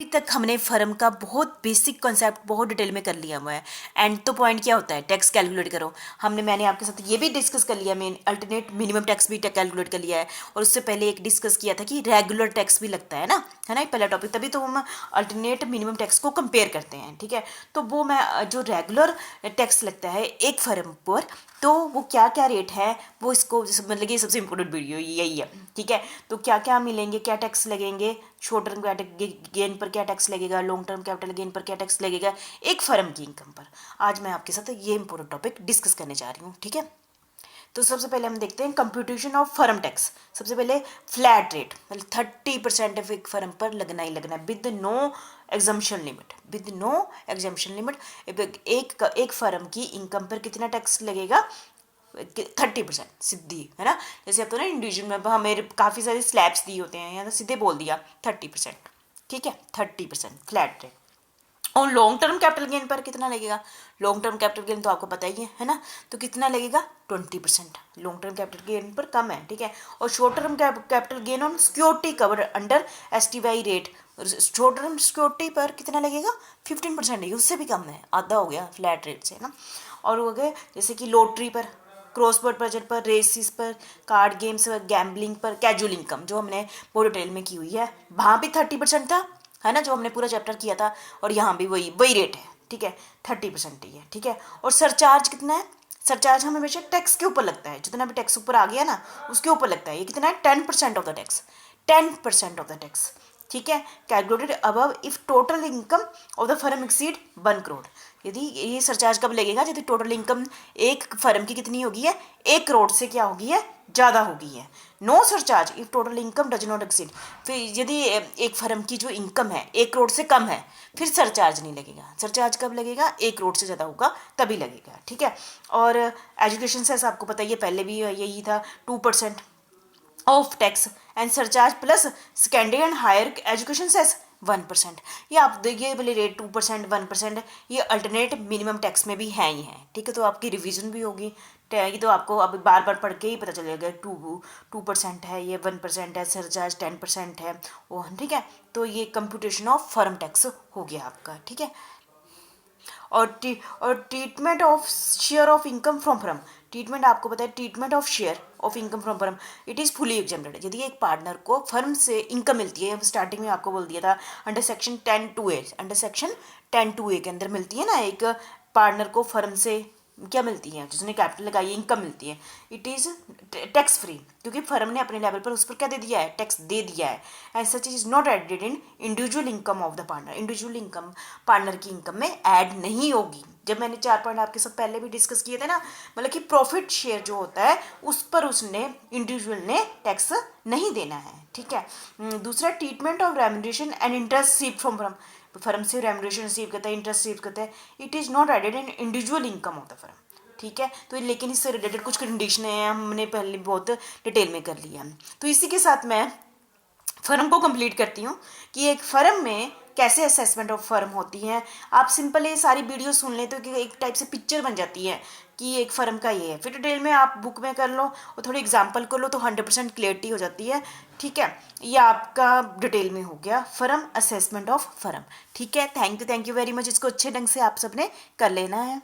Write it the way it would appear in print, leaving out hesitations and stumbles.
अभी तक हमने फर्म का बहुत बेसिक कॉन्सेप्ट बहुत डिटेल में कर लिया हुआ है। एंड तो पॉइंट क्या होता है, टैक्स कैलकुलेट करो। मैंने आपके साथ ये भी डिस्कस कर लिया, मैंने अल्टरनेट मिनिमम टैक्स भी कैलकुलेट कर लिया है। और उससे पहले एक डिस्कस किया था कि रेगुलर टैक्स भी लगता है ना, पहला टॉपिक। तभी तो हम अल्टरनेट मिनिमम टैक्स को कंपेयर करते हैं, ठीक है। तो वो मैं जो रेगुलर टैक्स लगता है एक फर्म पर, तो वो क्या क्या रेट है वो इसको मतलब कि सबसे इंपॉर्टेंट वीडियो यही है, ठीक है। तो क्या क्या मिलेंगे, क्या टैक्स लगेंगे, शॉर्ट टर्म गेन पर क्या टैक्स लगेगा, लॉन्ग टर्म कैपिटल गेन पर क्या टैक्स लगेगा एक फर्म की इनकम पर। आज मैं आपके साथ ये इंपॉर्टेंट टॉपिक डिस्कस करने जा रही हूँ, ठीक है। तो सबसे पहले हम देखते हैं कंप्यूटेशन ऑफ फर्म टैक्स। सबसे पहले फ्लैट रेट, मतलब 30% ऑफ एक फर्म पर लगना ही लगना है, with no exemption limit, with no exemption limit. एक फर्म की इनकम पर कितना टैक्स लगेगा, 30% सीधी, है ना। जैसे अब तो ना इंडिविजुअल में हमें काफ़ी सारे स्लैब्स दिए होते हैं, यहाँ तो सीधे बोल दिया 30%, ठीक है। 30% फ्लैट रेट। और लॉन्ग टर्म कैपिटल गेन पर कितना लगेगा, लॉन्ग टर्म कैपिटल गेन तो आपको पता ही है ना। तो कितना लगेगा, 20%। लॉन्ग टर्म कैपिटल गेन पर कम है, ठीक है। और short term capital gain on security cover under STY rate, short term security पर कितना लगेगा, 15% है, उससे भी कम है, आधा हो गया फ्लैट रेट से ना। और हो गए जैसे कि लॉटरी पर, क्रॉस बोर्ड बजट पर, रेसिस पर, कार्ड गेम्स पर, गैम्बलिंग पर, कैजुअल इनकम जो हमने बहुत डिटेल में की हुई है, वहाँ भी 30% था, है ना, जो हमने पूरा चैप्टर किया था। और यहाँ भी वही वही रेट है, ठीक है, 30% ही है, ठीक है। और सरचार्ज कितना है, सरचार्ज हमें हमेशा टैक्स के ऊपर लगता है, जितना भी टैक्स ऊपर आ गया ना उसके ऊपर लगता है। ये कितना है, 10% of the tax, 10% of the tax, ठीक है। Calculated above if total income of the firm exceed 1 crore. यदि ये सरचार्ज कब लगेगा, यदि टोटल इनकम एक फर्म की कितनी होगी है, 1 करोड़ से क्या होगी है, ज़्यादा होगी है। No surcharge if total income does not exceed. फिर यदि एक फर्म की जो इनकम है 1 करोड़ से कम है, फिर सरचार्ज नहीं लगेगा। सरचार्ज कब लगेगा, 1 करोड़ से ज़्यादा होगा तभी लगेगा, ठीक है। और एजुकेशन सेस आपको पता ही है, पहले भी यही था, 2% of tax and surcharge plus secondary and higher education cess 1%। ये आप देखिए बोले रेट 2%, 1%, ये अल्टरनेट मिनिमम टैक्स में भी है ही है, ठीक है। तो आपकी रिवीजन भी होगी, ये तो आपको अब बार बार पढ़ के ही पता चलेगा, 2% है, ये 1% है, सरचार्ज 10% है वो, ठीक है। तो ये कंप्यूटेशन ऑफ फर्म टैक्स हो गया आपका, ठीक है। और treatment of share of income from firm, treatment आपको पता है, treatment of share of income from firm, it is fully exempted. यदि एक पार्टनर को फर्म से इनकम मिलती है, स्टार्टिंग में आपको बोल दिया था under section 10(2)(a), under section 10(2)(a) के अंदर मिलती है ना, एक पार्टनर को फर्म से क्या मिलती है, जिसने कैपिटल लगाई है, इनकम मिलती है, इट इज़ टैक्स फ्री, क्योंकि फर्म ने अपने लेवल पर उस पर क्या दे दिया है, टैक्स दे दिया है। And such is not added in individual income of the partner, individual income partner की इनकम में ऐड नहीं होगी। जब मैंने 4 पॉइंट आपके साथ पहले भी डिस्कस किए थे ना, मतलब कि प्रॉफिट शेयर जो होता है उस पर उसने इंडिविजुअल ने टैक्स नहीं देना है, ठीक है। दूसरा, treatment of remuneration and interest receive from firm, firm से रेम्यूनरेशन रिसीव करता है, इंटरेस्ट रिसीव करता है, it is not added in individual income of the firm, ठीक है। तो लेकिन इससे रिलेटेड कुछ कंडीशन हैं, हमने पहले बहुत डिटेल में कर लिया। तो इसी के साथ मैं फर्म को कंप्लीट करती हूँ कि एक फर्म में कैसे असेसमेंट ऑफ फर्म होती है। आप सिंपल ये सारी वीडियो सुन लें तो एक टाइप से पिक्चर बन जाती है कि एक फर्म का ये है। फिर डिटेल में आप बुक में कर लो और थोड़ी एग्जांपल कर लो तो 100% क्लियरिटी हो जाती है, ठीक है। ये आपका डिटेल में हो गया फर्म, असेसमेंट ऑफ फर्म, ठीक है। Thank you very much. इसको अच्छे ढंग से आप सबने कर लेना है।